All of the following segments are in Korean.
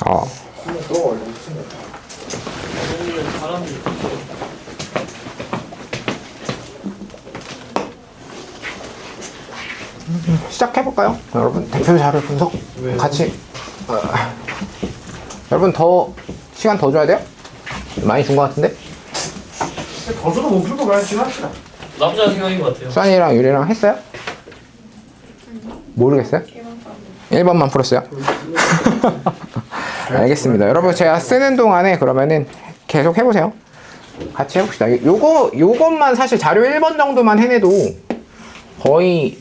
너가 원래 무슨 거야? 사람이 시작해볼까요? 여러분 대표 자료 분석 같이 여러분 더 시간 더 줘야 돼요? 많이 준 것 같은데? 더 줘도 못 풀고 그냥 지금 합시다. 나쁘지 않은 생각인 것 같아요. 수환이랑 유리랑 했어요? 모르겠어요? 1번만 풀었어요? 알겠습니다. 여러분 제가 쓰는 동안에 그러면은 계속 해보세요. 같이 해봅시다. 요것만 사실 자료 1번 정도만 해내도 거의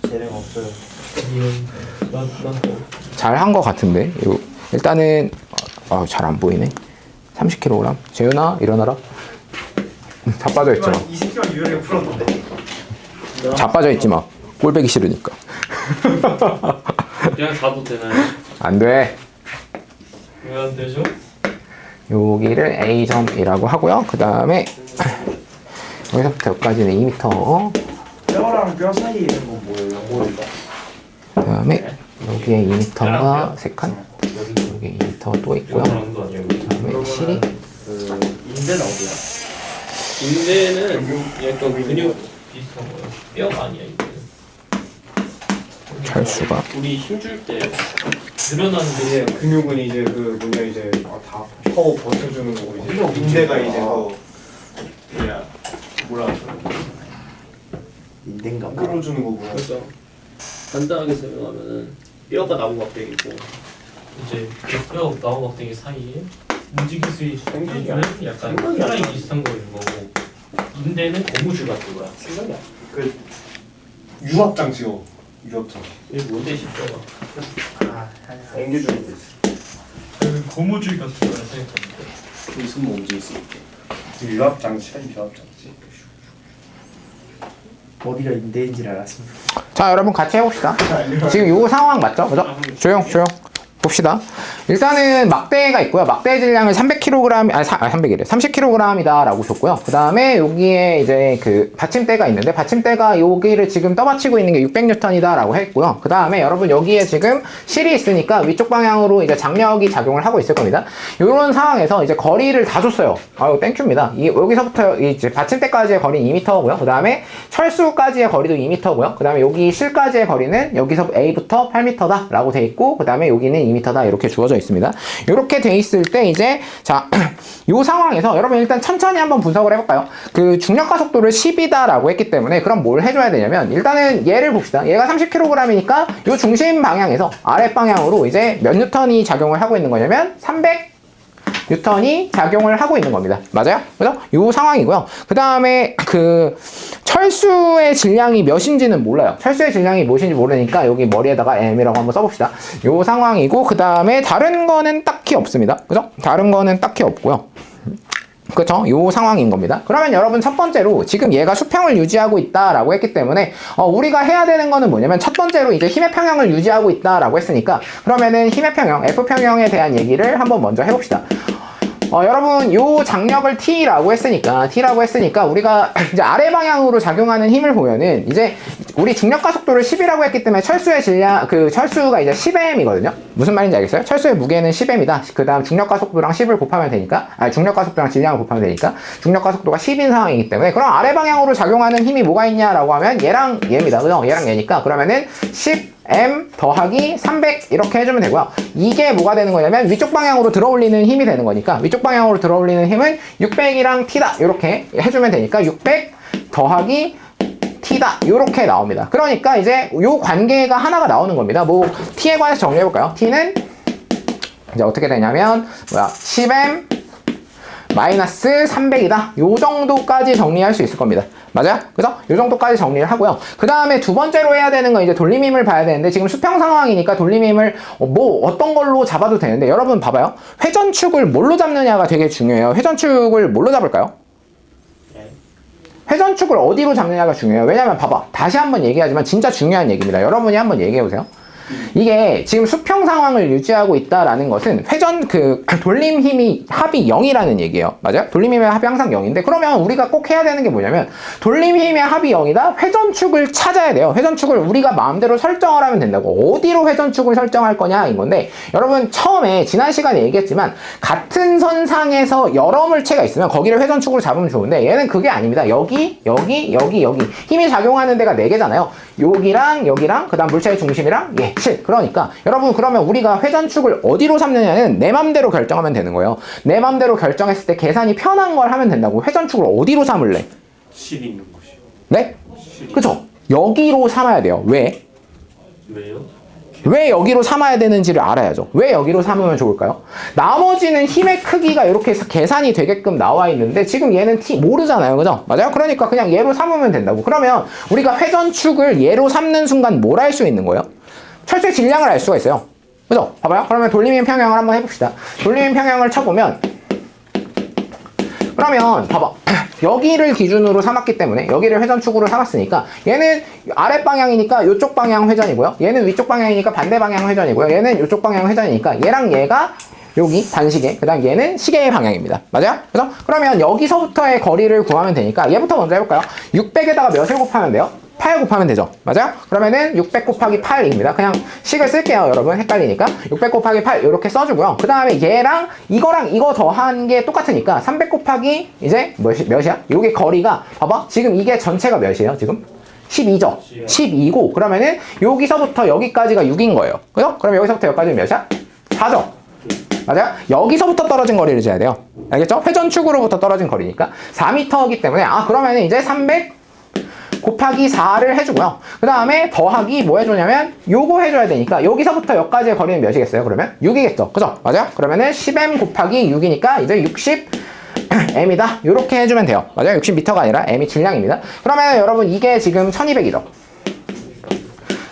재능 없어요. 잘 한 것 같은데. 일단은 잘 안 보이네. 30kg. 재윤아 일어나라. 자빠져 있지 마. 20kg 유연하게 풀었는데. 자빠져 있지 마. 꼴배기 싫으니까. 그냥 가도 되나요? 안 돼. 왜 안 되죠? 여기를 A점이라고 하고요. 그 다음에 여기서부터 여기까지는 2m. 뼈랑 뼈 사이에 있는 건 뭐예요? 연골인가? 그 다음에 여기에 2m가 3칸. 여기 2m 또 있고요. 이런 거 아니에요? 그 다음에 실이 그 인대는 어디야? 인대는 약간 근육 비슷한 거예요. 뼈가 아니야 인대는. 철수가 우리 힘줄 때 늘어나는 이제 게 근육은 이제 그 뭐냐 이제 다 파워 버텨주는 거고 이제 인대가 이제 그냥 뭐라 하죠? 인대인가? 끌어주는 거구나. 그래서 간단하게 설명하면은 뼈가 나무막대기고 이제 그 뼈 나무막대기 사이에 움직일 수 있는 약간 혈라인 비슷한 거 있는 거고 인대는 고무줄 같은 거야. 생각이 안 나. 그 유압 장치요. 유압 장치. 이게 뭔데 싶어가. 앵겨주는 데 있어. 그 고무줄 같은 거라 생각하는데. 손 움직일 수 있게. 그 유압 장치가 유압 장치. 어디가 인대인지를 알았습니다. 자 여러분 같이 해봅시다. 지금 요 상황 맞죠? 그죠? 조용 봅시다. 일단은 막대가 있고요. 막대 질량을 300kg, 300이래. 30kg이다 라고 줬고요. 그 다음에 여기에 이제 그 받침대가 있는데, 받침대가 여기를 지금 떠받치고 있는 게 600N이다 라고 했고요. 그 다음에 여러분 여기에 지금 실이 있으니까 위쪽 방향으로 이제 장력이 작용을 하고 있을 겁니다. 이런 상황에서 이제 거리를 다 줬어요. 아유, 땡큐입니다. 여기서부터 이제 받침대까지의 거리는 2m고요. 그 다음에 철수까지의 거리도 2m고요. 그 다음에 여기 실까지의 거리는 여기서 A부터 8m다 라고 돼 있고, 그 다음에 여기는 2m다 이렇게 주어져 있습니다. 이렇게 돼 있을 때 이제 자, 요 상황에서 여러분 일단 천천히 한번 분석을 해볼까요? 그 중력가 속도를 10이다 라고 했기 때문에 그럼 뭘 해줘야 되냐면 일단은 얘를 봅시다. 얘가 30kg이니까 요 중심 방향에서 아랫 방향으로 이제 몇 뉴턴이 작용을 하고 있는 거냐면 300 뉴턴이 작용을 하고 있는 겁니다. 맞아요? 그죠? 요 상황이고요. 그 다음에 그 철수의 질량이 몇인지는 몰라요. 철수의 질량이 무엇인지 모르니까 여기 머리에다가 M이라고 한번 써봅시다. 요 상황이고 그 다음에 다른 거는 딱히 없습니다. 그죠? 다른 거는 딱히 없고요. 그쵸? 요 상황인 겁니다. 그러면 여러분 첫 번째로 지금 얘가 수평을 유지하고 있다라고 했기 때문에 우리가 해야 되는 거는 뭐냐면 첫 번째로 이제 힘의 평형을 유지하고 있다라고 했으니까 그러면은 힘의 평형, F평형에 대한 얘기를 한번 먼저 해봅시다. 여러분 요 장력을 T라고 했으니까 우리가 이제 아래 방향으로 작용하는 힘을 보면은 이제 우리 중력가 속도를 10이라고 했기 때문에 철수의 질량 철수가 이제 10m이거든요. 무슨 말인지 알겠어요? 철수의 무게는 10m이다. 그 다음 중력가 속도랑 10을 곱하면 되니까 중력가 속도랑 질량을 곱하면 되니까 중력가 속도가 10인 상황이기 때문에 그럼 아래 방향으로 작용하는 힘이 뭐가 있냐라고 하면 얘랑 얘입니다. 그죠? 얘랑 얘니까 그러면은 10m 더하기 300 이렇게 해주면 되고요. 이게 뭐가 되는 거냐면 위쪽 방향으로 들어올리는 힘이 되는 거니까 위쪽 방향으로 들어올리는 힘은 600이랑 T다 이렇게 해주면 되니까 600 더하기 T다 이렇게 나옵니다. 그러니까 이제 요 관계가 하나가 나오는 겁니다. 뭐 T에 관해서 정리해볼까요? T는 이제 어떻게 되냐면 10m 마이너스 300이다. 요 정도까지 정리할 수 있을 겁니다. 맞아요? 그죠? 요 정도까지 정리를 하고요. 그 다음에 두 번째로 해야 되는 건 이제 돌림힘을 봐야 되는데 지금 수평 상황이니까 돌림힘을 뭐 어떤 걸로 잡아도 되는데 여러분 봐봐요. 회전축을 뭘로 잡느냐가 되게 중요해요. 회전축을 뭘로 잡을까요? 회전축을 어디로 잡느냐가 중요해요. 왜냐면 봐봐. 다시 한번 얘기하지만 진짜 중요한 얘기입니다. 여러분이 한번 얘기해보세요. 이게 지금 수평 상황을 유지하고 있다라는 것은 회전 돌림 힘이 합이 0이라는 얘기예요. 맞아요? 돌림 힘의 합이 항상 0인데 그러면 우리가 꼭 해야 되는 게 뭐냐면 돌림 힘의 합이 0이다. 회전축을 찾아야 돼요. 회전축을 우리가 마음대로 설정을 하면 된다고. 어디로 회전축을 설정할 거냐 인 건데 여러분 처음에 지난 시간에 얘기했지만 같은 선상에서 여러 물체가 있으면 거기를 회전축으로 잡으면 좋은데 얘는 그게 아닙니다. 여기 힘이 작용하는 데가 4개잖아요. 여기랑 그 다음 물체의 중심이랑 7. 그러니까 여러분 그러면 우리가 회전축을 어디로 삼느냐는 내 맘대로 결정하면 되는 거예요. 내 맘대로 결정했을 때 계산이 편한 걸 하면 된다고. 회전축을 어디로 삼을래? 실이 있는 곳이요. 네? 그쵸? 여기로 삼아야 돼요. 왜? 왜요? 왜 여기로 삼아야 되는지를 알아야죠. 왜 여기로 삼으면 좋을까요? 나머지는 힘의 크기가 이렇게 해서 계산이 되게끔 나와 있는데 지금 얘는 모르잖아요. 그죠? 맞아요? 그러니까 그냥 얘로 삼으면 된다고. 그러면 우리가 회전축을 얘로 삼는 순간 뭘 할 수 있는 거예요? 철수의 질량을 알 수가 있어요. 그죠? 봐봐요. 그러면 돌림힘 평형을 한번 해봅시다. 돌림힘 평형을 쳐보면 그러면 봐봐. 여기를 기준으로 삼았기 때문에 여기를 회전축으로 삼았으니까 얘는 아랫방향이니까 이쪽 방향 회전이고요. 얘는 위쪽 방향이니까 반대 방향 회전이고요. 얘는 이쪽 방향 회전이니까 얘랑 얘가 여기 반시계, 그 다음 얘는 시계의 방향입니다. 맞아요? 그래서 그러면 여기서부터의 거리를 구하면 되니까 얘부터 먼저 해볼까요? 600에다가 몇을 곱하면 돼요? 8 곱하면 되죠. 맞아요? 그러면은 600 곱하기 8입니다. 그냥 식을 쓸게요. 여러분 헷갈리니까 600 곱하기 8 이렇게 써주고요. 그 다음에 얘랑 이거랑 이거 더한 게 똑같으니까 300 곱하기 이제 몇이야? 요게 거리가 봐봐. 지금 이게 전체가 몇이에요? 지금? 12죠? 12고 그러면은 여기서부터 여기까지가 6인 거예요. 그죠? 그럼 여기서부터 여기까지는 몇이야? 4죠? 맞아요? 여기서부터 떨어진 거리를 재야 돼요. 알겠죠? 회전축으로부터 떨어진 거리니까 4m이기 때문에 그러면은 이제 300 곱하기 4를 해주고요. 그 다음에 더하기 뭐 해주냐면 요거 해줘야 되니까 여기서부터 여기까지의 거리는 몇이겠어요? 그러면 6이겠죠. 그죠? 맞아요? 그러면은 10m 곱하기 6이니까 이제 60m이다. 요렇게 해주면 돼요. 맞아요? 60m가 아니라 m이 질량입니다. 그러면 여러분 이게 지금 1200이죠.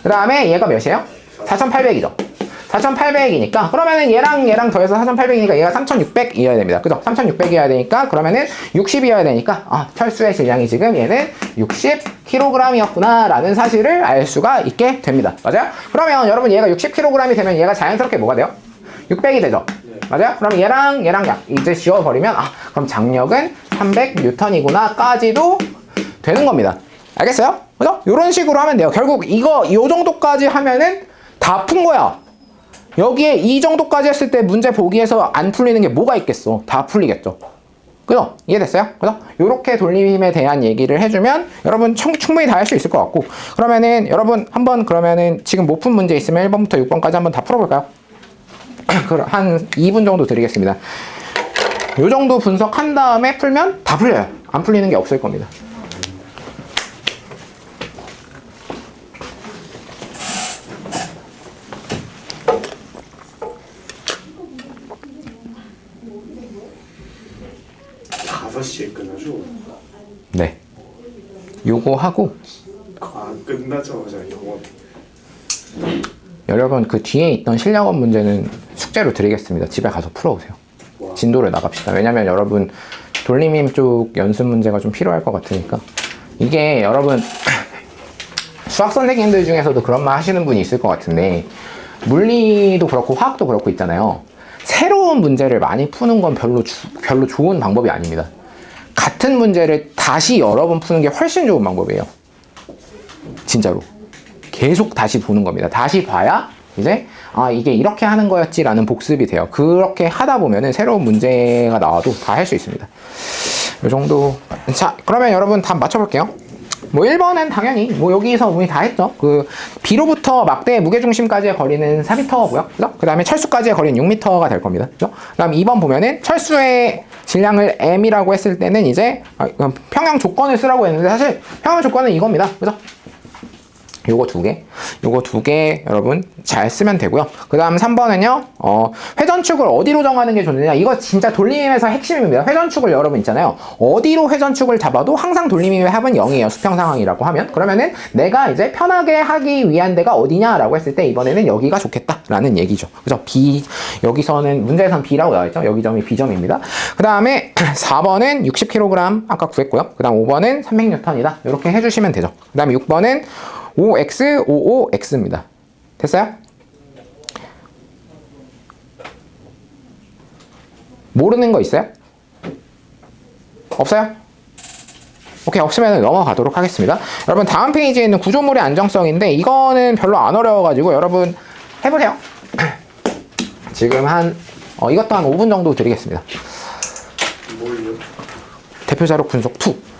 그 다음에 얘가 몇이에요? 4800이죠. 4800이니까 그러면은 얘랑 더해서 4800이니까 얘가 3600이어야 됩니다. 그죠? 3600이어야 되니까 그러면은 60이어야 되니까 철수의 질량이 지금 얘는 60kg이었구나 라는 사실을 알 수가 있게 됩니다. 맞아요? 그러면 여러분 얘가 60kg이 되면 얘가 자연스럽게 뭐가 돼요? 600이 되죠? 맞아요? 그럼 얘랑 이제 지워버리면 그럼 장력은 300N이구나 까지도 되는 겁니다. 알겠어요? 그죠? 이런 식으로 하면 돼요. 결국 요 정도까지 하면은 다 푼 거야. 여기에 이 정도까지 했을 때 문제 보기에서 안 풀리는 게 뭐가 있겠어? 다 풀리겠죠. 그죠? 이해됐어요? 그죠? 요렇게 돌림힘에 대한 얘기를 해주면 여러분 충분히 다 할 수 있을 것 같고 그러면은 여러분 한번 그러면은 지금 못 푼 문제 있으면 1번부터 6번까지 한번 다 풀어볼까요? 한 2분 정도 드리겠습니다. 요 정도 분석한 다음에 풀면 다 풀려요. 안 풀리는 게 없을 겁니다. 끝나죠? 네. 요거 하고 끝나자마자 영원. 여러분 그 뒤에 있던 실력업 문제는 숙제로 드리겠습니다. 집에 가서 풀어오세요. 진도를 나갑시다. 왜냐면 여러분 돌림힘 쪽 연습 문제가 좀 필요할 것 같으니까 이게 여러분 수학 선생님들 중에서도 그런 말 하시는 분이 있을 것 같은데 물리도 그렇고 화학도 그렇고 있잖아요. 새로운 문제를 많이 푸는 건 별로 좋은 방법이 아닙니다. 같은 문제를 다시 여러 번 푸는 게 훨씬 좋은 방법이에요. 진짜로. 계속 다시 보는 겁니다. 다시 봐야 이제 이게 이렇게 하는 거였지 라는 복습이 돼요. 그렇게 하다 보면은 새로운 문제가 나와도 다 할 수 있습니다. 이 정도. 자, 그러면 여러분 다 맞춰볼게요. 뭐 1번은 당연히 뭐 여기서 우리 다 했죠. 그 B로부터 막대의 무게중심까지의 거리는 4m고요. 그죠? 그 다음에 철수까지의 거리는 6m가 될 겁니다. 그죠? 그 다음 2번 보면은 철수의 질량을 m이라고 했을 때는 이제 평형 조건을 쓰라고 했는데 사실 평형 조건은 이겁니다. 그죠? 요거 두 개 여러분 잘 쓰면 되고요. 그 다음 3번은요 회전축을 어디로 정하는 게 좋느냐. 이거 진짜 돌림힘에서 핵심입니다. 회전축을 여러분 있잖아요. 어디로 회전축을 잡아도 항상 돌림힘의 합은 0이에요. 수평 상황이라고 하면. 그러면은 내가 이제 편하게 하기 위한 데가 어디냐라고 했을 때 이번에는 여기가 좋겠다라는 얘기죠. 그죠? B 여기서는 문제에선 B라고 나와있죠. 여기 점이 B점입니다. 그 다음에 4번은 60kg 아까 구했고요. 그 다음 5번은 300N이다. 이렇게 해주시면 되죠. 그 다음에 6번은 5x, 55x입니다. 됐어요? 모르는 거 있어요? 없어요? 오케이, 없으면 넘어가도록 하겠습니다. 여러분, 다음 페이지에 있는 구조물의 안정성인데 이거는 별로 안 어려워가지고 여러분 해보세요. 지금 이것도 한 5분 정도 드리겠습니다. 뭘요? 대표 자료 분석 2.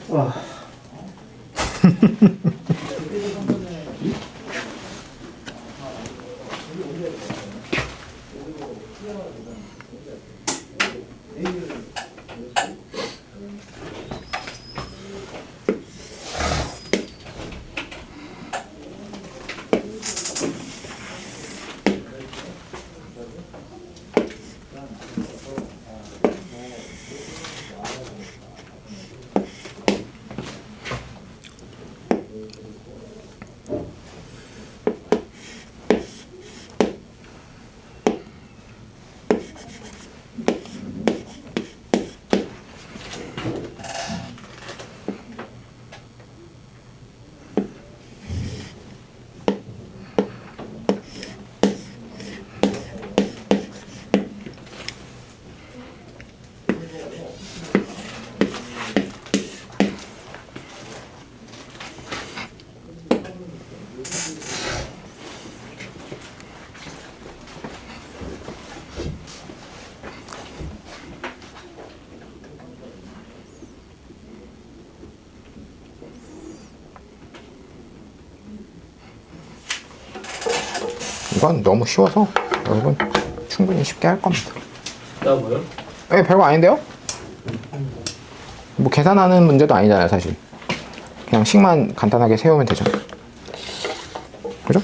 와. 이건 너무 쉬워서 여러분 충분히 쉽게 할 겁니다. 나 뭐요? 네, 별거 아닌데요? 뭐 계산하는 문제도 아니잖아요, 사실. 그냥 식만 간단하게 세우면 되잖아요. 그죠?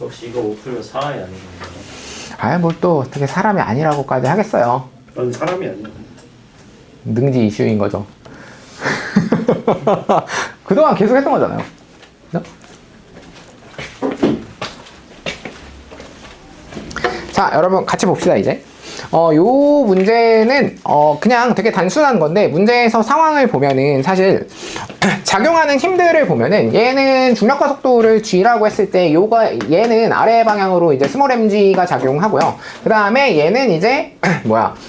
역시 이거 못 풀면 사람이 아니는 거야. 뭘 또 어떻게 사람이 아니라고까지 하겠어요. 난 사람이 아니야. 능지 이슈인 거죠. 그동안 계속 했던 거잖아요. 그죠? 자, 여러분 같이 봅시다, 이제. 요 문제는 그냥 되게 단순한 건데, 문제에서 상황을 보면은 사실 작용하는 힘들을 보면은 얘는 중력과 속도를 g라고 했을 때 얘는 아래 방향으로 이제 스몰 mg가 작용하고요. 그 다음에 얘는 이제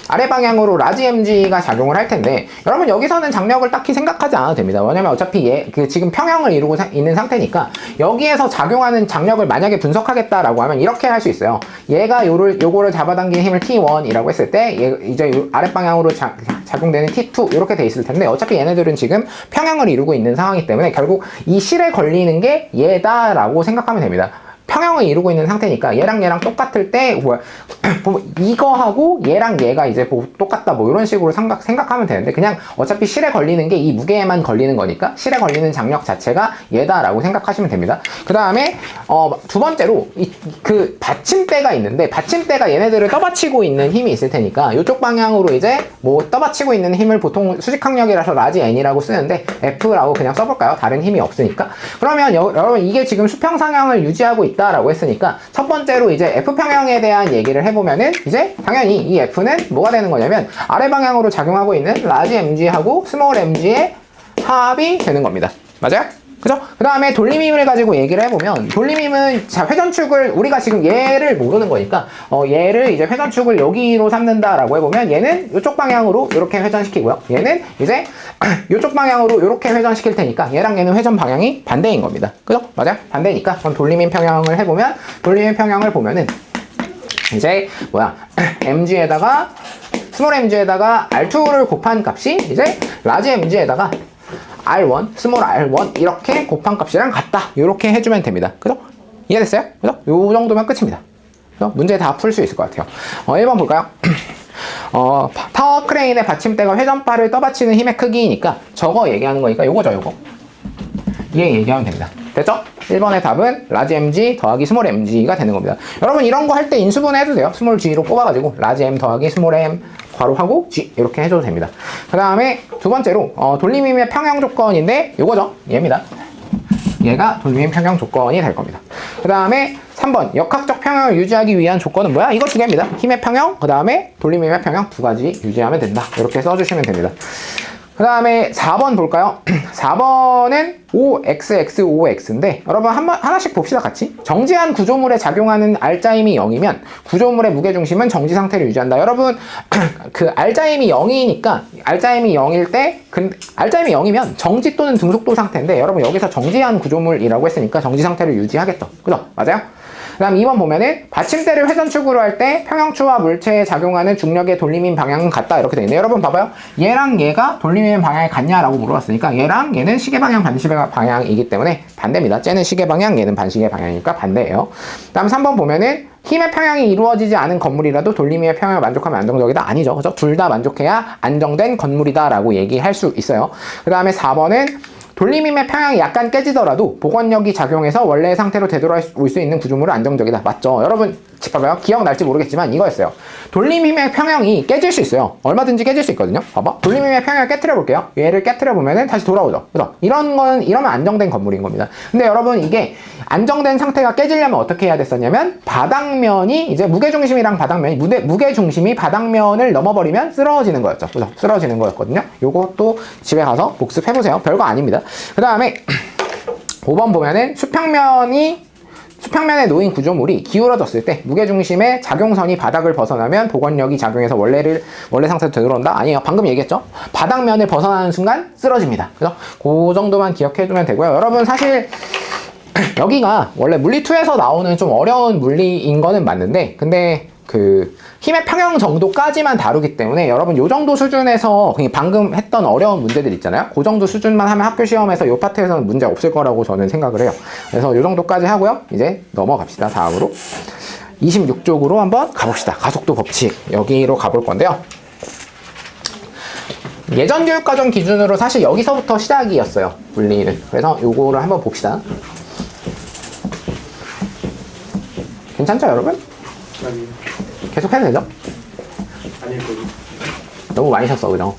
아래 방향으로 라지 mg가 작용을 할 텐데, 여러분 여기서는 장력을 딱히 생각하지 않아도 됩니다. 왜냐면 어차피 지금 평형을 이루고 있는 상태니까 여기에서 작용하는 장력을 만약에 분석하겠다라고 하면 이렇게 할 수 있어요. 얘가 요거를 잡아당긴 힘을 T1이라고 했을 때 이제 아래 방향으로 작용되는 T2 이렇게 돼 있을 텐데, 어차피 얘네들은 지금 평형을 이루고 있는 상황이기 때문에 결국 이 실에 걸리는 게 얘다라고 생각하면 됩니다. 평형을 이루고 있는 상태니까 얘랑 똑같을 때 이거하고 얘랑 얘가 이제 똑같다 뭐 이런 식으로 생각하면 되는데, 그냥 어차피 실에 걸리는 게 이 무게에만 걸리는 거니까 실에 걸리는 장력 자체가 얘다라고 생각하시면 됩니다. 그 다음에 두 번째로 그 받침대가 있는데, 받침대가 얘네들을 떠받치고 있는 힘이 있을 테니까 이쪽 방향으로 이제 뭐 떠받치고 있는 힘을 보통 수직항력이라서 라지 n이라고 쓰는데 F라고 그냥 써볼까요? 다른 힘이 없으니까. 그러면 여러분 이게 지금 수평 상향을 유지하고 있다라고 했으니까 첫 번째로 이제 F평형에 대한 얘기를 해보면은 이제 당연히 이 F는 뭐가 되는 거냐면 아래 방향으로 작용하고 있는 라지 mg하고 스몰 mg의 합이 되는 겁니다. 맞아요? 그죠? 그 다음에 돌림힘을 가지고 얘기를 해보면, 돌림힘은 회전축을 우리가 지금 얘를 모르는 거니까 얘를 이제 회전축을 여기로 삼는다라고 해보면 얘는 이쪽 방향으로 이렇게 회전시키고요, 얘는 이제 이쪽 방향으로 이렇게 회전시킬 테니까 얘랑 얘는 회전 방향이 반대인 겁니다. 그죠? 맞아요? 반대니까 그럼 돌림힘 평형을 해보면, 돌림힘 평형을 보면은 이제 mg에다가 스몰 mg에다가 r2를 곱한 값이 이제 라지 mg에다가 R1, 스몰 R1 이렇게 곱한 값이랑 같다. 이렇게 해주면 됩니다. 그죠? 이해됐어요? 그죠? 요 정도면 끝입니다. 그죠? 문제 다 풀 수 있을 것 같아요. 1번 볼까요? 타워 크레인의 받침대가 회전바를 떠받치는 힘의 크기니까 저거 얘기하는 거니까 요거죠, 요거. 얘 얘기하면 됩니다. 됐죠? 1번의 답은 라지 mg 더하기 스몰 mg가 되는 겁니다. 여러분 이런 거 할 때 인수분해 해도 돼요. 스몰 g로 뽑아가지고 라지 m 더하기 스몰 m 괄호하고 g 이렇게 해줘도 됩니다. 그 다음에 두 번째로 돌림임의 평형 조건인데 요거죠. 얘입니다. 얘가 돌림임 평형 조건이 될 겁니다. 그 다음에 3번 역학적 평형을 유지하기 위한 조건은 뭐야? 이거 두 개입니다. 힘의 평형, 그 다음에 돌림임의 평형 두 가지 유지하면 된다. 이렇게 써주시면 됩니다. 그 다음에 4번 볼까요? 4번은 5xx 5x인데 여러분 하나씩 봅시다 같이. 정지한 구조물에 작용하는 알자임이 0이면 구조물의 무게중심은 정지 상태를 유지한다. 여러분 그 알자임이 0이니까 알자임이 0일 때 알자임이 0이면 정지 또는 등속도 상태인데 여러분 여기서 정지한 구조물이라고 했으니까 정지 상태를 유지하겠죠. 그죠? 맞아요? 그 다음 2번 보면은 받침대를 회전축으로 할 때 평형추와 물체에 작용하는 중력의 돌림임 방향은 같다 이렇게 돼 있네요. 여러분 봐봐요. 얘랑 얘가 돌림임 방향이 같냐라고 물어봤으니까 얘랑 얘는 시계 방향 반시계 방향이기 때문에 반대입니다. 쟤는 시계 방향 얘는 반시계 방향이니까 반대예요. 그 다음 3번 보면은 힘의 평형이 이루어지지 않은 건물이라도 돌림임의 평형을 만족하면 안정적이다? 아니죠. 그죠? 둘 다 만족해야 안정된 건물이다 라고 얘기할 수 있어요. 그 다음에 4번은 돌림임의 평형이 약간 깨지더라도 복원력이 작용해서 원래의 상태로 되돌아올 수 있는 구조물은 안정적이다. 맞죠? 여러분 봐봐요. 기억날지 모르겠지만 이거였어요. 돌림임의 평형이 깨질 수 있어요. 얼마든지 깨질 수 있거든요. 봐봐. 돌림임의 평형을 깨트려 볼게요. 얘를 깨트려 보면은 다시 돌아오죠. 그죠? 이러면 안정된 건물인 겁니다. 근데 여러분 이게 안정된 상태가 깨지려면 어떻게 해야 됐었냐면 바닥면이 이제 무게중심이랑 바닥면이 무게중심이 바닥면을 넘어버리면 쓰러지는 거였죠. 그죠? 쓰러지는 거였거든요. 요것도 집에 가서 복습해보세요. 별거 아닙니다. 그 다음에 5번 보면은 수평면에 놓인 구조물이 기울어졌을 때 무게중심의 작용선이 바닥을 벗어나면 복원력이 작용해서 원래 상태로 되돌아온다? 아니에요. 방금 얘기했죠? 바닥면을 벗어나는 순간 쓰러집니다. 그래서 그 정도만 기억해두면 되고요. 여러분 사실 여기가 원래 물리2에서 나오는 좀 어려운 물리인 거는 맞는데 근데 그 힘의 평형 정도까지만 다루기 때문에 여러분 요 정도 수준에서 그냥 방금 했던 어려운 문제들 있잖아요. 그 정도 수준만 하면 학교 시험에서 요 파트에서는 문제 없을 거라고 저는 생각을 해요. 그래서 요 정도까지 하고요. 이제 넘어갑시다. 다음으로 26쪽으로 한번 가봅시다. 가속도 법칙 여기로 가볼 건데요. 예전 교육과정 기준으로 사실 여기서부터 시작이었어요. 물리는. 그래서 요거를 한번 봅시다. 괜찮죠 여러분? 아니 계속 해도 되죠? 아닐 거지. 너무 많이 셨어 그죠?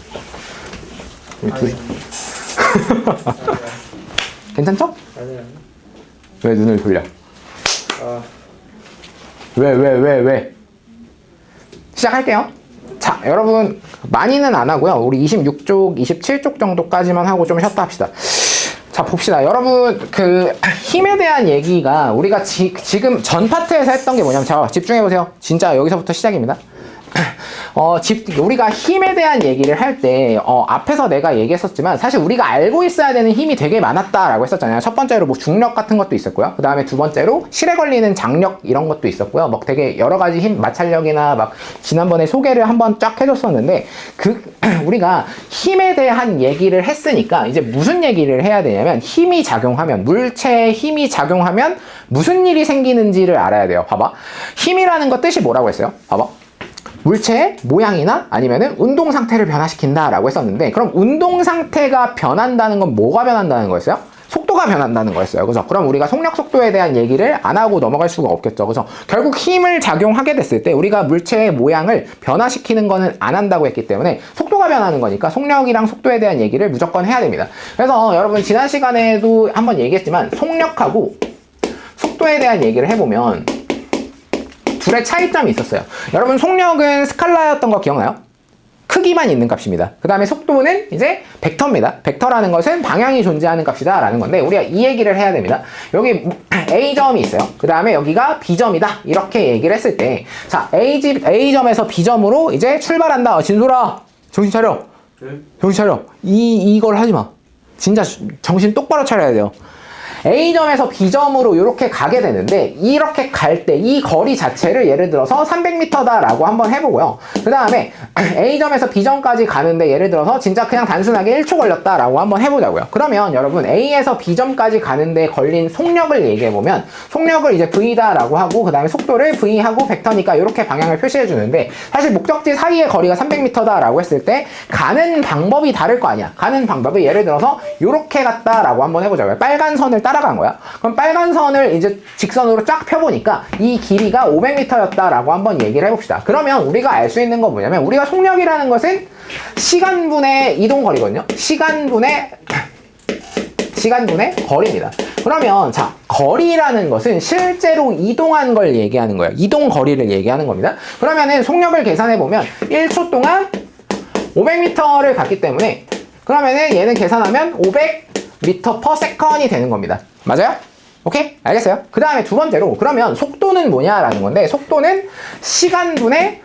괜찮죠? 아니야. 왜 눈을 돌려? 아 왜? 시작할게요. 자, 여러분 많이는 안 하고요. 우리 26쪽, 27쪽 정도까지만 하고 좀 쉬었다 합시다. 자, 봅시다. 여러분 그 힘에 대한 얘기가 우리가 지금 전 파트에서 했던 게 뭐냐면 자, 집중해보세요. 진짜 여기서부터 시작입니다. 우리가 힘에 대한 얘기를 할 때 앞에서 내가 얘기했었지만 사실 우리가 알고 있어야 되는 힘이 되게 많았다라고 했었잖아요. 첫 번째로 뭐 중력 같은 것도 있었고요. 그 다음에 두 번째로 실에 걸리는 장력 이런 것도 있었고요. 막 되게 여러 가지 힘, 마찰력이나 막 지난번에 소개를 한번 쫙 해줬었는데 우리가 힘에 대한 얘기를 했으니까 이제 무슨 얘기를 해야 되냐면 힘이 작용하면 물체에 힘이 작용하면 무슨 일이 생기는지를 알아야 돼요. 봐봐. 힘이라는 거 뜻이 뭐라고 했어요? 봐봐. 물체의 모양이나 아니면은 운동 상태를 변화시킨다 라고 했었는데 그럼 운동 상태가 변한다는 건 뭐가 변한다는 거였어요? 속도가 변한다는 거였어요. 그죠? 그럼 우리가 속력 속도에 대한 얘기를 안 하고 넘어갈 수가 없겠죠. 그죠? 결국 힘을 작용하게 됐을 때 우리가 물체의 모양을 변화시키는 거는 안 한다고 했기 때문에 속도가 변하는 거니까 속력이랑 속도에 대한 얘기를 무조건 해야 됩니다. 그래서 여러분 지난 시간에도 한번 얘기했지만 속력하고 속도에 대한 얘기를 해보면 둘의 차이점이 있었어요. 여러분 속력은 스칼라였던 거 기억나요? 크기만 있는 값입니다. 그 다음에 속도는 이제 벡터입니다. 벡터라는 것은 방향이 존재하는 값이다 라는 건데 우리가 이 얘기를 해야 됩니다. 여기 A점이 있어요. 그 다음에 여기가 B점이다 이렇게 얘기를 했을 때 자 A점에서 B점으로 이제 출발한다. 진솔아 정신 차려. 네? 정신 차려. 이걸 하지 마. 진짜 정신 똑바로 차려야 돼요. A점에서 B점으로 이렇게 가게 되는데 이렇게 갈 때 이 거리 자체를 예를 들어서 300m다 라고 한번 해보고요. 그 다음에 A점에서 B점까지 가는데 예를 들어서 진짜 그냥 단순하게 1초 걸렸다 라고 한번 해보자고요. 그러면 여러분 A에서 B점까지 가는데 걸린 속력을 얘기해보면 속력을 이제 V다 라고 하고 그 다음에 속도를 V하고 벡터니까 이렇게 방향을 표시해 주는데 사실 목적지 사이의 거리가 300m다 라고 했을 때 가는 방법이 다를 거 아니야. 가는 방법이 예를 들어서 이렇게 갔다 라고 한번 해보자고요. 빨간 선을 따라간 거야. 그럼 빨간 선을 이제 직선으로 쫙 펴보니까 이 길이가 500m였다라고 한번 얘기를 해봅시다. 그러면 우리가 알 수 있는 건 뭐냐면 우리가 속력이라는 것은 시간분의 이동거리거든요. 시간분의 거리입니다. 그러면 자, 거리라는 것은 실제로 이동한 걸 얘기하는 거예요. 이동 거리를 얘기하는 겁니다. 그러면은 속력을 계산해 보면 1초 동안 500m를 갔기 때문에 그러면은 얘는 계산하면 500m/s이 되는 겁니다. 맞아요? 오케이? 알겠어요? 그 다음에 두 번째로 그러면 속도는 뭐냐라는 건데 속도는 시간분의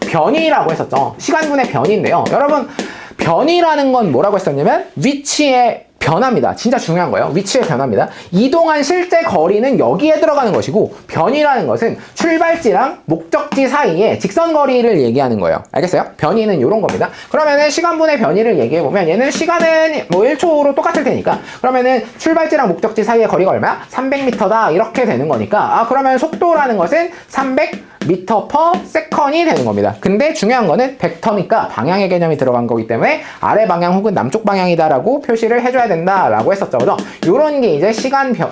변이라고 했었죠. 시간분의 변인데요. 여러분 변이라는 건 뭐라고 했었냐면 위치의 변화입니다. 진짜 중요한 거예요. 위치의 변화입니다. 이동한 실제 거리는 여기에 들어가는 것이고 변이라는 것은 출발지랑 목적지 사이에 직선 거리를 얘기하는 거예요. 알겠어요? 변이는 이런 겁니다. 그러면은 시간분의 변이를 얘기해 보면 얘는 시간은 뭐 1초로 똑같을 테니까 그러면은 출발지랑 목적지 사이의 거리가 얼마야? 300m다 이렇게 되는 거니까 그러면 속도라는 것은 300m/s이 되는 겁니다. 근데 중요한 거는 벡터니까 방향의 개념이 들어간 거기 때문에 아래 방향 혹은 남쪽 방향이다라고 표시를 해줘야 된다라고 했었죠. 그죠? 요런 게 이제 시간분의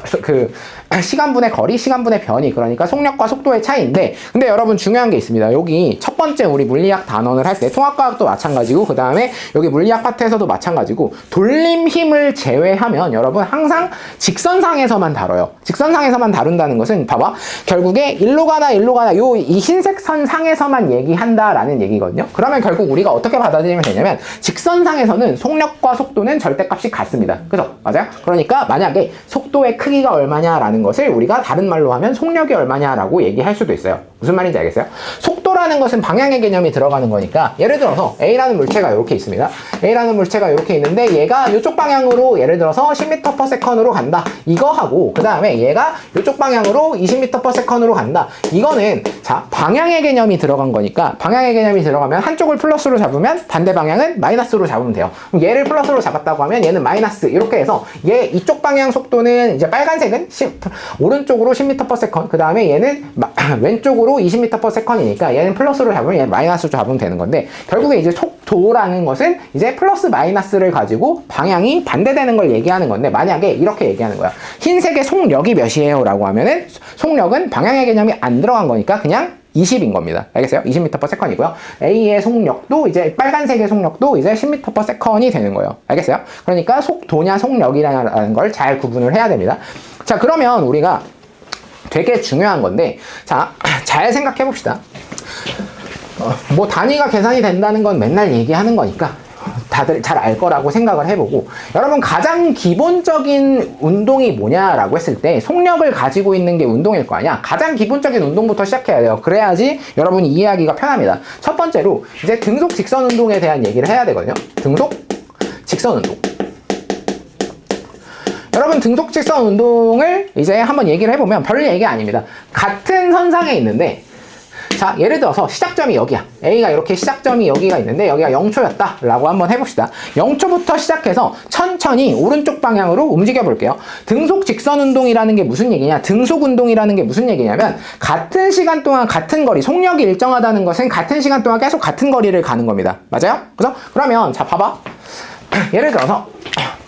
거리, 시간분의 변이, 그러니까 속력과 속도의 차이인데, 근데 여러분 중요한 게 있습니다. 여기 첫 번째 우리 물리학 단원을 할 때 통합과학도 마찬가지고, 그 다음에 여기 물리학 파트에서도 마찬가지고, 돌림 힘을 제외하면 여러분 항상 직선상에서만 다뤄요. 직선상에서만 다룬다는 것은 봐봐, 결국에 일로 가나 이 흰색 선 상에서만 얘기한다라는 얘기거든요. 그러면 결국 우리가 어떻게 받아들이면 되냐면 직선상에서는 속력과 속도는 절대값이 같습니다. 그죠? 맞아요? 그러니까 만약에 속도의 크기가 얼마냐라는 것을 우리가 다른 말로 하면 속력이 얼마냐라고 얘기할 수도 있어요. 무슨 말인지 알겠어요? 속도라는 것은 방향의 개념이 들어가는 거니까 예를 들어서 A라는 물체가 이렇게 있습니다. A라는 물체가 이렇게 있는데 얘가 이쪽 방향으로 예를 들어서 10m/s로 간다. 이거 하고 그 다음에 얘가 이쪽 방향으로 20m/s로 간다. 이거는 자 방향의 개념이 들어간 거니까 방향의 개념이 들어가면 한쪽을 플러스로 잡으면 반대 방향은 마이너스로 잡으면 돼요. 그럼 얘를 플러스로 잡았다고 하면 얘는 마이너스 이렇게 해서 얘 이쪽 방향 속도는 이제 빨간색은 오른쪽으로 10m/s 그 다음에 얘는 왼쪽으로 20m/s이니까 얘는 플러스로 잡으면 얘는 마이너스로 잡으면 되는 건데 결국에 이제 속도라는 것은 이제 플러스 마이너스를 가지고 방향이 반대되는 걸 얘기하는 건데 만약에 이렇게 얘기하는 거야. 흰색의 속력이 몇이에요? 라고 하면은 속력은 방향의 개념이 안 들어간 거니까 그냥 20인 겁니다. 알겠어요? 20m/s이고요. A의 속력도 이제 빨간색의 속력도 이제 10m/s이 되는 거예요. 알겠어요? 그러니까 속도냐 속력이라는 걸 잘 구분을 해야 됩니다. 자, 그러면 우리가 되게 중요한 건데 자, 잘 생각해 봅시다. 뭐 단위가 계산이 된다는 건 맨날 얘기하는 거니까 다들 잘 알 거라고 생각을 해보고 여러분 가장 기본적인 운동이 뭐냐라고 했을 때 속력을 가지고 있는 게 운동일 거 아니야. 가장 기본적인 운동부터 시작해야 돼요. 그래야지 여러분이 이해하기가 편합니다. 첫 번째로 이제 등속 직선 운동에 대한 얘기를 해야 되거든요. 등속 직선 운동. 여러분 등속 직선 운동을 이제 한번 얘기를 해보면 별 얘기 아닙니다. 같은 선상에 있는데 자, 예를 들어서 시작점이 여기야. A가 이렇게 시작점이 여기가 있는데 여기가 0초였다 라고 한번 해봅시다. 0초부터 시작해서 천천히 오른쪽 방향으로 움직여 볼게요. 등속 직선 운동이라는 게 무슨 얘기냐? 등속 운동이라는 게 무슨 얘기냐면 같은 시간 동안 같은 거리, 속력이 일정하다는 것은 같은 시간 동안 계속 같은 거리를 가는 겁니다. 맞아요? 그죠? 그러면 자, 봐봐. 예를 들어서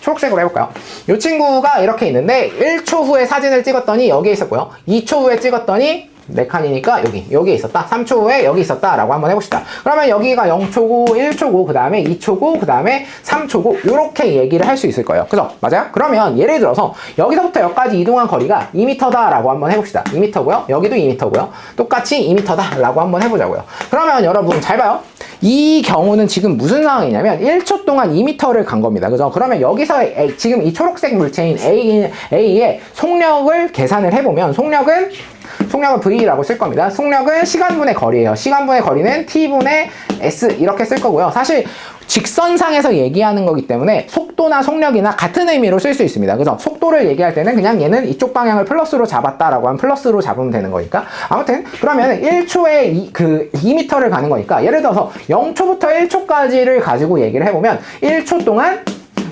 초록색으로 해볼까요? 이 친구가 이렇게 있는데 1초 후에 사진을 찍었더니 여기에 있었고요. 2초 후에 찍었더니 4칸이니까 여기에 있었다. 3초 후에 여기 있었다 라고 한번 해봅시다. 그러면 여기가 0초고 1초고 그 다음에 2초고 그 다음에 3초고 이렇게 얘기를 할 수 있을 거예요. 그죠? 맞아요? 그러면 예를 들어서 여기서부터 여기까지 이동한 거리가 2m다 라고 한번 해봅시다. 2m고요. 여기도 2m고요. 똑같이 2m다 라고 한번 해보자고요. 그러면 여러분 잘 봐요. 이 경우는 지금 무슨 상황이냐면 1초 동안 2m를 간 겁니다. 그죠? 그러면 여기서 지금 이 초록색 물체인 A의 속력을 계산을 해보면 속력은 V라고 쓸 겁니다. 속력은 시간분의 거리예요. 시간분의 거리는 T분의 S 이렇게 쓸 거고요. 사실 직선상에서 얘기하는 거기 때문에 속도나 속력이나 같은 의미로 쓸 수 있습니다. 그죠? 속도를 얘기할 때는 그냥 얘는 이쪽 방향을 플러스로 잡았다라고 하면 플러스로 잡으면 되는 거니까. 아무튼 그러면 1초에 2m를 가는 거니까 예를 들어서 0초부터 1초까지를 가지고 얘기를 해보면 1초 동안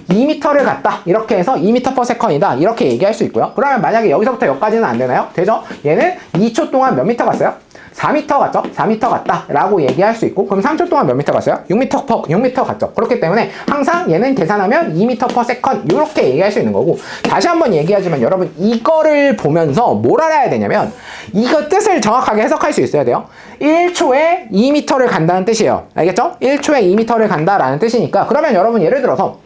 2m를 갔다 이렇게 해서 2m/s이다 이렇게 얘기할 수 있고요. 그러면 만약에 여기서부터 여기까지는 안 되나요? 되죠? 얘는 2초 동안 몇 미터 갔어요? 4m 갔죠? 4m 갔다 라고 얘기할 수 있고, 그럼 3초 동안 몇 미터 갔어요? 6m 갔죠. 그렇기 때문에 항상 얘는 계산하면 2m/s 이렇게 얘기할 수 있는 거고, 다시 한번 얘기하지만 여러분 이거를 보면서 뭘 알아야 되냐면 이거 뜻을 정확하게 해석할 수 있어야 돼요. 1초에 2m를 간다는 뜻이에요. 알겠죠? 1초에 2m를 간다라는 뜻이니까, 그러면 여러분 예를 들어서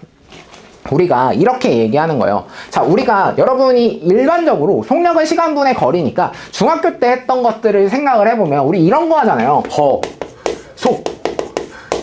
우리가 이렇게 얘기하는 거예요. 자, 우리가 여러분이 일반적으로 속력은 시간분의 거리니까 중학교 때 했던 것들을 생각을 해보면 우리 이런 거 하잖아요. 속,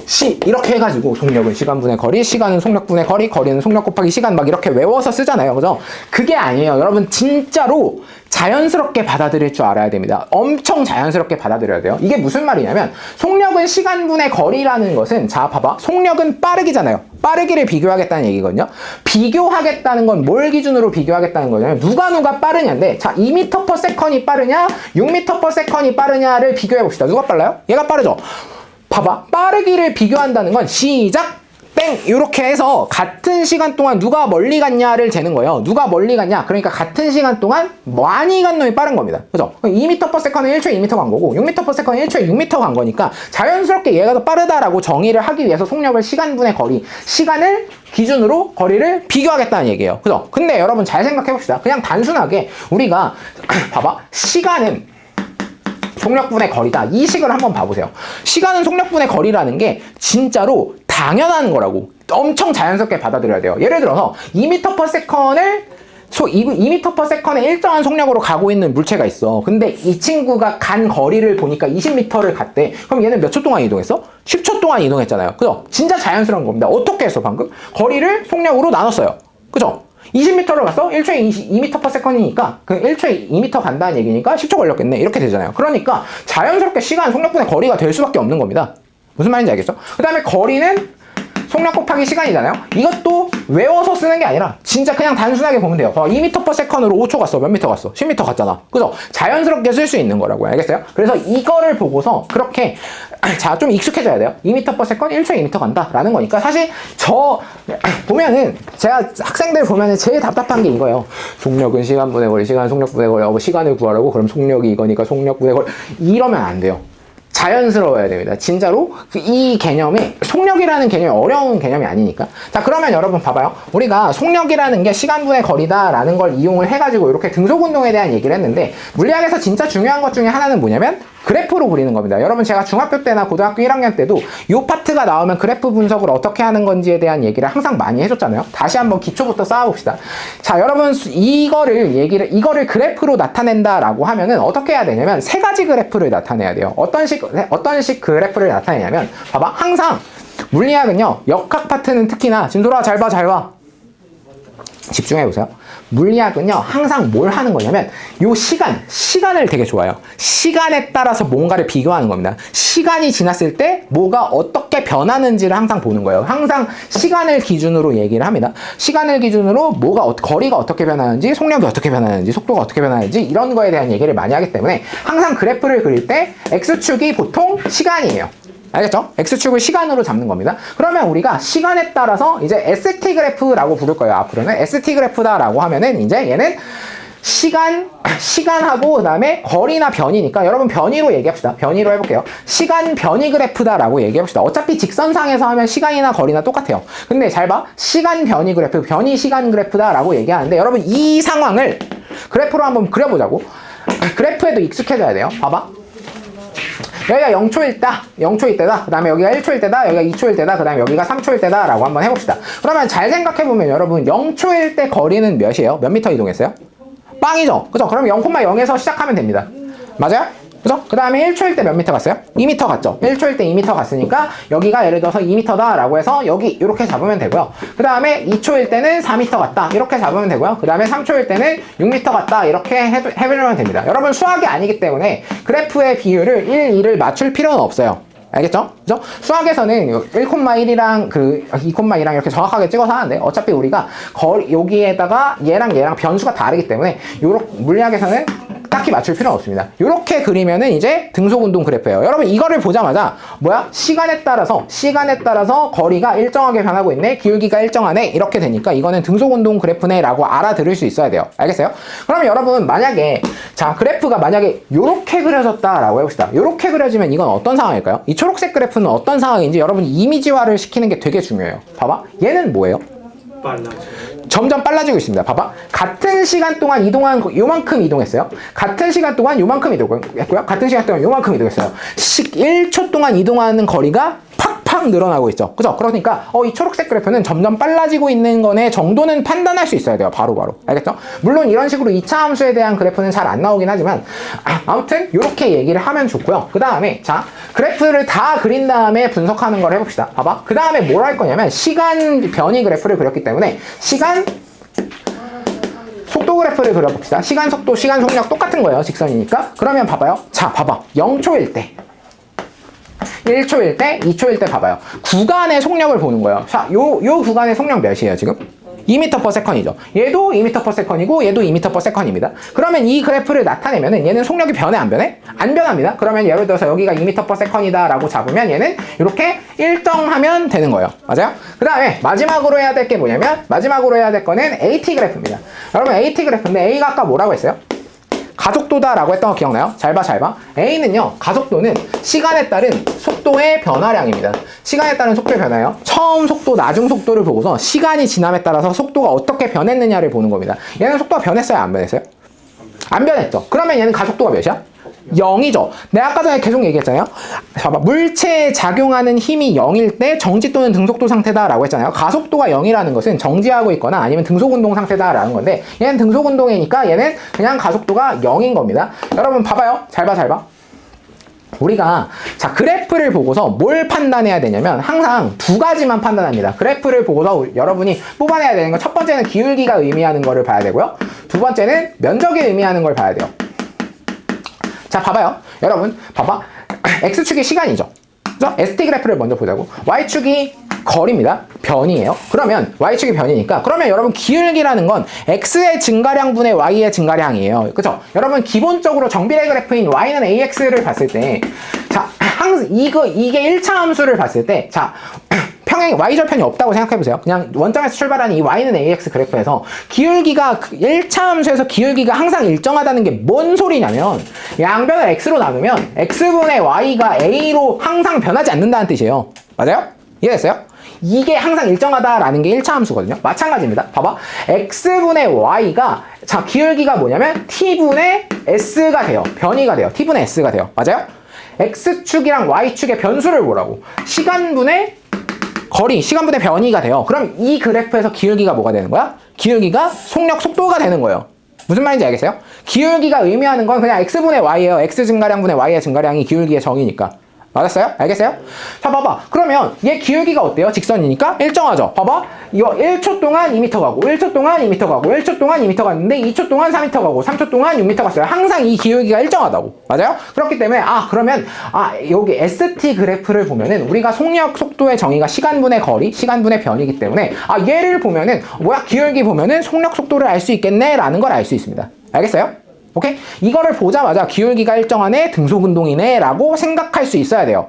시 이렇게 해가지고 속력은 시간분의 거리, 시간은 속력분의 거리, 거리는 속력 곱하기 시간 막 이렇게 외워서 쓰잖아요. 그죠? 그게 아니에요. 여러분 진짜로 자연스럽게 받아들일 줄 알아야 됩니다. 엄청 자연스럽게 받아들여야 돼요. 이게 무슨 말이냐면 속력은 시간분의 거리라는 것은, 자 봐봐, 속력은 빠르기잖아요. 빠르기를 비교하겠다는 얘기거든요. 비교하겠다는 건 뭘 기준으로 비교하겠다는 거냐면 누가 빠르냐인데, 자 2m/s이 빠르냐 6m/s이 빠르냐를 비교해 봅시다. 누가 빨라요? 얘가 빠르죠. 봐봐, 빠르기를 비교한다는 건 시작 땡 이렇게 해서 같은 시간 동안 누가 멀리 갔냐를 재는 거예요. 누가 멀리 갔냐, 그러니까 같은 시간 동안 많이 간 놈이 빠른 겁니다. 그죠? 2m/s는 1초에 2m 간 거고 6m/s는 1초에 6m 간 거니까 자연스럽게 얘가 더 빠르다라고 정의를 하기 위해서 속력을 시간분의 거리, 시간을 기준으로 거리를 비교하겠다는 얘기예요. 그죠? 근데 여러분 잘 생각해 봅시다. 그냥 단순하게 우리가 봐봐, 시간은 속력분의 거리다, 이 식을 한번 봐보세요. 시간은 속력분의 거리라는 게 진짜로 당연한 거라고 엄청 자연스럽게 받아들여야 돼요. 예를 들어서 2m/s를 2m/s의 일정한 속력으로 가고 있는 물체가 있어. 근데 이 친구가 간 거리를 보니까 20m를 갔대. 그럼 얘는 몇 초 동안 이동했어? 10초 동안 이동했잖아요. 그죠? 진짜 자연스러운 겁니다. 어떻게 했어 방금? 거리를 속력으로 나눴어요. 그죠? 20m를 갔어? 1초에 2m/s니까 그 1초에 2m 간다는 얘기니까 10초 걸렸겠네. 이렇게 되잖아요. 그러니까 자연스럽게 시간 속력분의 거리가 될 수밖에 없는 겁니다. 무슨 말인지 알겠죠? 그 다음에 거리는 속력 곱하기 시간이잖아요. 이것도 외워서 쓰는 게 아니라 진짜 그냥 단순하게 보면 돼요. 2m/s으로 5초 갔어. 몇 미터 갔어? 10m 갔잖아. 그죠? 자연스럽게 쓸 수 있는 거라고요. 알겠어요? 그래서 이거를 보고서 그렇게 자, 좀 익숙해져야 돼요. 2m/s 1초에 2m 간다 라는 거니까. 사실 저 보면은 제가 학생들 보면은 제일 답답한 게 이거예요. 속력은 시간분의 거리, 시간은 속력분의 거리, 시간을 구하라고, 그럼 속력이 이거니까 속력분의 거리, 이러면 안 돼요. 자연스러워야 됩니다. 진짜로 이 개념이, 속력이라는 개념이 어려운 개념이 아니니까. 자, 그러면 여러분 봐봐요. 우리가 속력이라는 게 시간분의 거리다라는 걸 이용을 해가지고 이렇게 등속운동에 대한 얘기를 했는데, 물리학에서 진짜 중요한 것 중에 하나는 뭐냐면 그래프로 그리는 겁니다. 여러분 제가 중학교 때나 고등학교 1학년 때도 이 파트가 나오면 그래프 분석을 어떻게 하는 건지에 대한 얘기를 항상 많이 해줬잖아요. 다시 한번 기초부터 쌓아봅시다. 자, 여러분 이거를 그래프로 나타낸다라고 하면은 어떻게 해야 되냐면 세 가지 그래프를 나타내야 돼요. 어떤 식 그래프를 나타내냐면, 봐봐, 항상 물리학은요, 역학 파트는 특히나, 진솔아 잘 봐. 집중해보세요. 물리학은요, 항상 뭘 하는 거냐면 요 시간을 되게 좋아해요. 시간에 따라서 뭔가를 비교하는 겁니다. 시간이 지났을 때 뭐가 어떻게 변하는지를 항상 보는 거예요. 항상 시간을 기준으로 얘기를 합니다. 시간을 기준으로 거리가 어떻게 변하는지, 속력이 어떻게 변하는지, 속도가 어떻게 변하는지, 이런 거에 대한 얘기를 많이 하기 때문에 항상 그래프를 그릴 때 X축이 보통 시간이에요. 알겠죠? X축을 시간으로 잡는 겁니다. 그러면 우리가 시간에 따라서 이제 ST 그래프라고 부를 거예요. 앞으로는 ST 그래프다라고 하면은 이제 얘는 시간하고 그 다음에 거리나 변이니까 여러분 변이로 얘기합시다. 변이로 해볼게요. 시간 변이 그래프다라고 얘기해봅시다. 어차피 직선상에서 하면 시간이나 거리나 똑같아요. 근데 잘 봐. 시간 변이 그래프, 변이 시간 그래프다라고 얘기하는데, 여러분 이 상황을 그래프로 한번 그려보자고. 그래프에도 익숙해져야 돼요. 봐봐. 여기가 0초일 때다. 그 다음에 여기가 1초일 때다. 여기가 2초일 때다. 그 다음에 여기가 3초일 때다. 라고 한번 해봅시다. 그러면 잘 생각해보면 여러분 0초일 때 거리는 몇이에요? 몇 미터 이동했어요? 빵이죠? 그죠? 그럼 0,0에서 시작하면 됩니다. 맞아요? 그죠? 그 다음에 1초일 때 몇 미터 갔어요? 2미터 갔죠? 1초일 때 2미터 갔으니까 여기가 예를 들어서 2미터다 라고 해서 여기 이렇게 잡으면 되고요. 그 다음에 2초일 때는 4미터 갔다 이렇게 잡으면 되고요. 그 다음에 3초일 때는 6미터 갔다 이렇게 해보면 됩니다. 여러분 수학이 아니기 때문에 그래프의 비율을 1, 2를 맞출 필요는 없어요. 알겠죠? 그죠? 수학에서는 1,1이랑 2,2랑 이렇게 정확하게 찍어서 하는데, 어차피 우리가 여기에다가 얘랑 변수가 다르기 때문에 물리학에서는 딱히 맞출 필요는 없습니다. 이렇게 그리면은 이제 등속운동 그래프예요. 여러분 이거를 보자마자 뭐야? 시간에 따라서 거리가 일정하게 변하고 있네. 기울기가 일정하네. 이렇게 되니까 이거는 등속운동 그래프네 라고 알아들을 수 있어야 돼요. 알겠어요? 그러면 여러분 만약에 자 그래프가 만약에 이렇게 그려졌다라고 해봅시다. 이렇게 그려지면 이건 어떤 상황일까요? 이 초록색 그래프는 어떤 상황인지 여러분이 이미지화를 시키는 게 되게 중요해요. 봐봐. 얘는 뭐예요? 빨라져. 점점 빨라지고 있습니다. 봐봐. 같은 시간 동안 이동한 요만큼 이동했어요. 같은 시간 동안 요만큼 이동했고요. 같은 시간 동안 요만큼 이동했어요. 1초 동안 이동하는 거리가 팍팍 늘어나고 있죠. 그죠? 그러니까 이 초록색 그래프는 점점 빨라지고 있는 거네 정도는 판단할 수 있어야 돼요. 바로바로. 알겠죠? 물론 이런 식으로 2차 함수에 대한 그래프는 잘 안 나오긴 하지만 아무튼 이렇게 얘기를 하면 좋고요. 그 다음에 자 그래프를 다 그린 다음에 분석하는 걸 해봅시다. 봐봐. 그 다음에 뭘 할 거냐면 시간 변이 그래프를 그렸기 때문에 시간 속도 그래프를 그려봅시다. 시간 속도, 시간 속력 똑같은 거예요. 직선이니까. 그러면 봐봐요. 자, 봐봐. 0초일 때, 1초일 때, 2초일 때 봐봐요. 구간의 속력을 보는 거예요. 자, 요 구간의 속력 몇이에요, 지금? 2m/s이죠. 얘도 2m/s이고 얘도 2m/s입니다. 그러면 이 그래프를 나타내면은 얘는 속력이 변해 안 변해? 안 변합니다. 그러면 예를 들어서 여기가 2m/s이다 라고 잡으면 얘는 이렇게 일정하면 되는 거예요. 맞아요? 그 다음에 마지막으로 해야 될 게 뭐냐면 마지막으로 해야 될 거는 AT 그래프입니다. 여러분 AT 그래프인데 A가 아까 뭐라고 했어요? 가속도다 라고 했던 거 기억나요? 잘 봐. A는요, 가속도는 시간에 따른 속도의 변화량입니다. 시간에 따른 속도의 변화예요. 처음 속도, 나중 속도를 보고서 시간이 지남에 따라서 속도가 어떻게 변했느냐를 보는 겁니다. 얘는 속도가 변했어요? 안 변했어요? 안 변했죠. 그러면 얘는 가속도가 몇이야? 0이죠. 내가 아까 전에 계속 얘기했잖아요. 봐봐. 물체에 작용하는 힘이 0일 때 정지 또는 등속도 상태다라고 했잖아요. 가속도가 0이라는 것은 정지하고 있거나 아니면 등속운동 상태다라는 건데 얘는 등속운동이니까 얘는 그냥 가속도가 0인 겁니다. 여러분 봐봐요. 잘 봐. 우리가 자 그래프를 보고서 뭘 판단해야 되냐면 항상 두 가지만 판단합니다. 그래프를 보고서 여러분이 뽑아내야 되는 건 첫 번째는 기울기가 의미하는 거를 봐야 되고요. 두 번째는 면적이 의미하는 걸 봐야 돼요. 자 봐봐요. 여러분 봐봐. X축이 시간이죠. 그죠? ST 그래프를 먼저 보자고. Y축이 거리입니다. 변이에요. 그러면 Y축이 변이니까 그러면 여러분 기울기라는 건 X의 증가량분의 Y의 증가량이에요. 그죠? 여러분 기본적으로 정비례 그래프인 Y는 AX를 봤을 때 자 항상 이게 1차 함수를 봤을 때 자 평행 Y절편이 없다고 생각해보세요. 그냥 원점에서 출발하는 이 Y는 AX 그래프에서 기울기가 1차 함수에서 기울기가 항상 일정하다는 게 뭔 소리냐면 양변을 X로 나누면 X분의 Y가 A로 항상 변하지 않는다는 뜻이에요. 맞아요? 이해됐어요? 이게 항상 일정하다라는 게 1차 함수거든요. 마찬가지입니다. 봐봐. X분의 Y가 자 기울기가 뭐냐면 T분의 S가 돼요. 변이가 돼요. T분의 S가 돼요. 맞아요? X축이랑 Y축의 변수를 보라고. 시간분의 거리, 시간분의 변이가 돼요. 그럼 이 그래프에서 기울기가 뭐가 되는 거야? 기울기가 속력 속도가 되는 거예요. 무슨 말인지 알겠어요? 기울기가 의미하는 건 그냥 X분의 Y예요. X 증가량분의 Y의 증가량이 기울기의 정의니까. 맞았어요? 알겠어요? 자 봐봐. 그러면 얘 기울기가 어때요? 직선이니까 일정하죠. 봐봐. 이거 1초 동안 2m 가고 1초 동안 2m 가고 1초 동안 2m 갔는데 2초 동안 3m 가고 3초 동안 6m 갔어요. 항상 이 기울기가 일정하다고. 맞아요? 그렇기 때문에 그러면 여기 ST 그래프를 보면은 우리가 속력 속도의 정의가 시간분의 거리, 시간분의 변이기 때문에 얘를 보면은 뭐야? 기울기 보면은 속력 속도를 알 수 있겠네 라는 걸 알 수 있습니다. 알겠어요? 오케이? 이거를 보자마자 기울기가 일정하네, 등속운동이네 라고 생각할 수 있어야 돼요.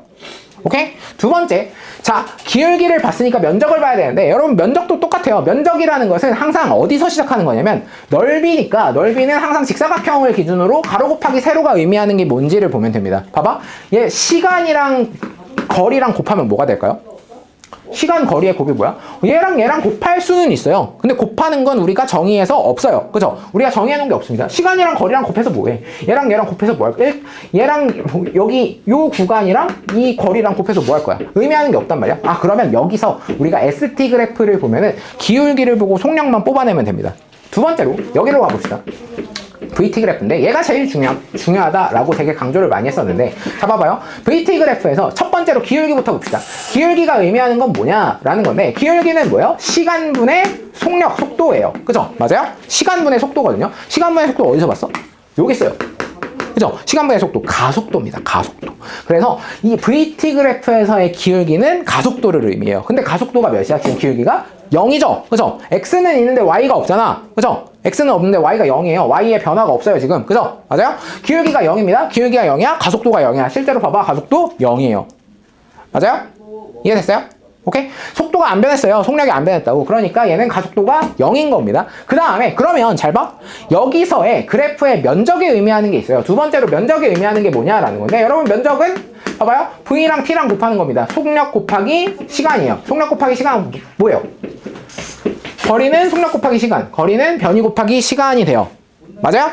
오케이? 두 번째, 자 기울기를 봤으니까 면적을 봐야 되는데 여러분 면적도 똑같아요. 면적이라는 것은 항상 어디서 시작하는 거냐면 넓이니까 넓이는 항상 직사각형을 기준으로 가로 곱하기 세로가 의미하는 게 뭔지를 보면 됩니다. 봐봐. 얘 시간이랑 거리랑 곱하면 뭐가 될까요? 시간 거리의 곱이 뭐야? 얘랑 곱할 수는 있어요. 근데 곱하는 건 우리가 정의해서 없어요. 그죠? 우리가 정의해 놓은 게 없습니다. 시간이랑 거리랑 곱해서 뭐해? 얘랑 곱해서 뭐 할 거야? 얘랑 여기 요 구간이랑 이 거리랑 곱해서 뭐 할 거야? 의미하는 게 없단 말이야. 그러면 여기서 우리가 ST 그래프를 보면은 기울기를 보고 속력만 뽑아내면 됩니다. 두 번째로 여기로 가봅시다. VT 그래프인데 얘가 제일 중요하다라고 되게 강조를 많이 했었는데 자 봐봐요. VT 그래프에서 첫 번째로 기울기부터 봅시다. 기울기가 의미하는 건 뭐냐라는 건데 기울기는 뭐예요? 시간분의 속력, 속도예요. 그죠? 맞아요? 시간분의 속도거든요. 시간분의 속도 어디서 봤어? 여기 있어요. 그죠? 시간분의 속도, 가속도입니다. 가속도. 그래서 이 VT 그래프에서의 기울기는 가속도를 의미해요. 근데 가속도가 몇이야? 지금 기울기가 0이죠? 그죠? X는 있는데 Y가 없잖아. 그죠? x는 없는데 y가 0이에요. y의 변화가 없어요 지금. 그죠? 맞아요? 기울기가 0입니다. 기울기가 0이야. 가속도가 0이야. 실제로 봐봐. 가속도 0이에요. 맞아요? 이해됐어요? 오케이? 속도가 안 변했어요. 속력이 안 변했다고. 그러니까 얘는 가속도가 0인 겁니다. 그 다음에 그러면 잘 봐. 여기서의 그래프의 면적이 의미하는 게 있어요. 두 번째로 면적이 의미하는 게 뭐냐라는 건데 여러분 면적은 봐봐요. V랑 T랑 곱하는 겁니다. 속력 곱하기 시간이에요. 속력 곱하기 시간 뭐예요? 거리는 속력 곱하기 시간. 거리는 변이 곱하기 시간이 돼요. 맞아요?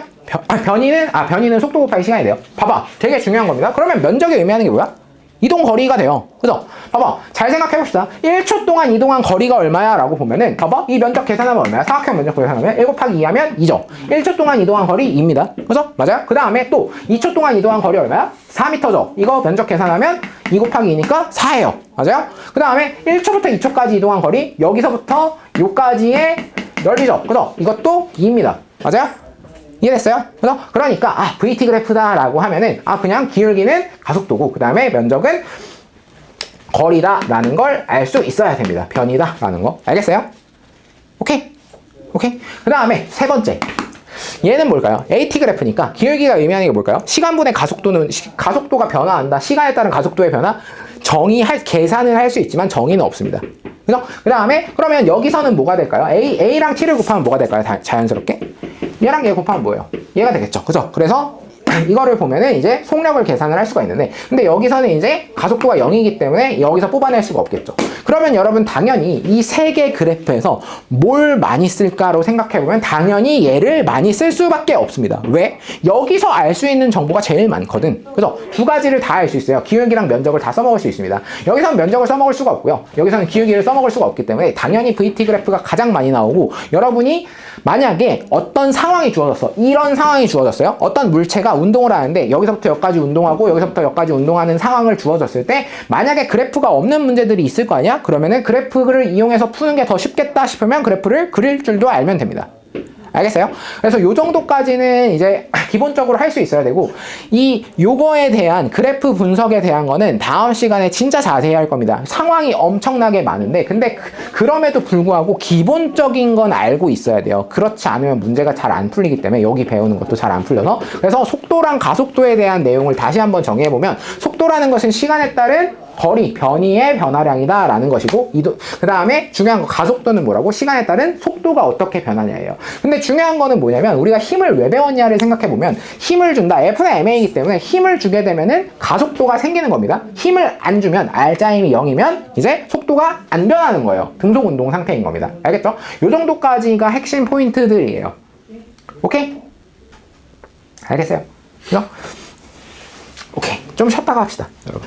변이는 속도 곱하기 시간이 돼요. 봐봐. 되게 중요한 겁니다. 그러면 면적이 의미하는 게 뭐야? 이동 거리가 돼요. 그죠? 봐봐. 잘 생각해 봅시다. 1초 동안 이동한 거리가 얼마야? 라고 보면은 봐봐. 이 면적 계산하면 얼마야? 사각형 면적 계산하면 1 곱하기 2 하면 2죠. 1초 동안 이동한 거리 2입니다. 그죠? 맞아요? 그 다음에 또 2초 동안 이동한 거리 얼마야? 4m죠. 이거 면적 계산하면 2 곱하기 2니까 4예요. 맞아요? 그 다음에 1초부터 2초까지 이동한 거리 여기서부터 요까지의 넓이죠. 그죠? 이것도 2입니다. 맞아요? 이해됐어요? 그래서 그러니까 VT 그래프다 라고 하면은 그냥 기울기는 가속도고 그 다음에 면적은 거리다 라는 걸 알 수 있어야 됩니다. 변이다 라는 거 알겠어요? 오케이? 오케이? 그 다음에 세 번째 얘는 뭘까요? AT 그래프니까 기울기가 의미하는 게 뭘까요? 시간분의 가속도는 가속도가 변화한다. 시간에 따른 가속도의 변화 계산을 할 수 있지만 정의는 없습니다. 그죠? 그 다음에 그러면 여기서는 뭐가 될까요? A랑 T를 곱하면 뭐가 될까요? 자연스럽게 얘랑 얘 곱하면 뭐예요? 얘가 되겠죠. 그죠? 그래서 이거를 보면은 이제 속력을 계산을 할 수가 있는데 근데 여기서는 이제 가속도가 0이기 때문에 여기서 뽑아낼 수가 없겠죠. 그러면 여러분 당연히 이 세 개 그래프에서 뭘 많이 쓸까로 생각해보면 당연히 얘를 많이 쓸 수밖에 없습니다. 왜? 여기서 알 수 있는 정보가 제일 많거든. 그죠? 두 가지를 다 알 수 있어요. 기울기랑 면적을 다 써먹을 수 있습니다. 여기서는 면적을 써먹을 수가 없고요. 여기서는 기울기를 써먹을 수가 없기 때문에 당연히 VT 그래프가 가장 많이 나오고 여러분이 만약에 어떤 상황이 주어졌어. 이런 상황이 주어졌어요. 어떤 물체가 운동을 하는데 여기서부터 여기까지 운동하고 여기서부터 여기까지 운동하는 상황을 주어졌을 때 만약에 그래프가 없는 문제들이 있을 거 아니야? 그러면은 그래프를 이용해서 푸는 게 더 쉽겠다 싶으면 그래프를 그릴 줄도 알면 됩니다. 알겠어요? 그래서 요 정도까지는 이제 기본적으로 할 수 있어야 되고 요거에 대한 그래프 분석에 대한 거는 다음 시간에 진짜 자세히 할 겁니다. 상황이 엄청나게 많은데 근데 그럼에도 불구하고 기본적인 건 알고 있어야 돼요. 그렇지 않으면 문제가 잘 안 풀리기 때문에 여기 배우는 것도 잘 안 풀려서 그래서 속도랑 가속도에 대한 내용을 다시 한번 정의해보면 속도라는 것은 시간에 따른 거리, 변이의 변화량이다 라는 것이고 그 다음에 중요한 거 가속도는 뭐라고? 시간에 따른 속도가 어떻게 변하냐예요. 근데 중요한 거는 뭐냐면 우리가 힘을 왜 배웠냐를 생각해보면 힘을 준다. F는 ma이기 때문에 힘을 주게 되면은 가속도가 생기는 겁니다. 힘을 안 주면 R자임이 0이면 이제 속도가 안 변하는 거예요. 등속 운동 상태인 겁니다. 알겠죠? 요 정도까지가 핵심 포인트들이에요. 오케이? 알겠어요? 그죠? 오케이. 좀 쉬었다가 합시다, 여러분.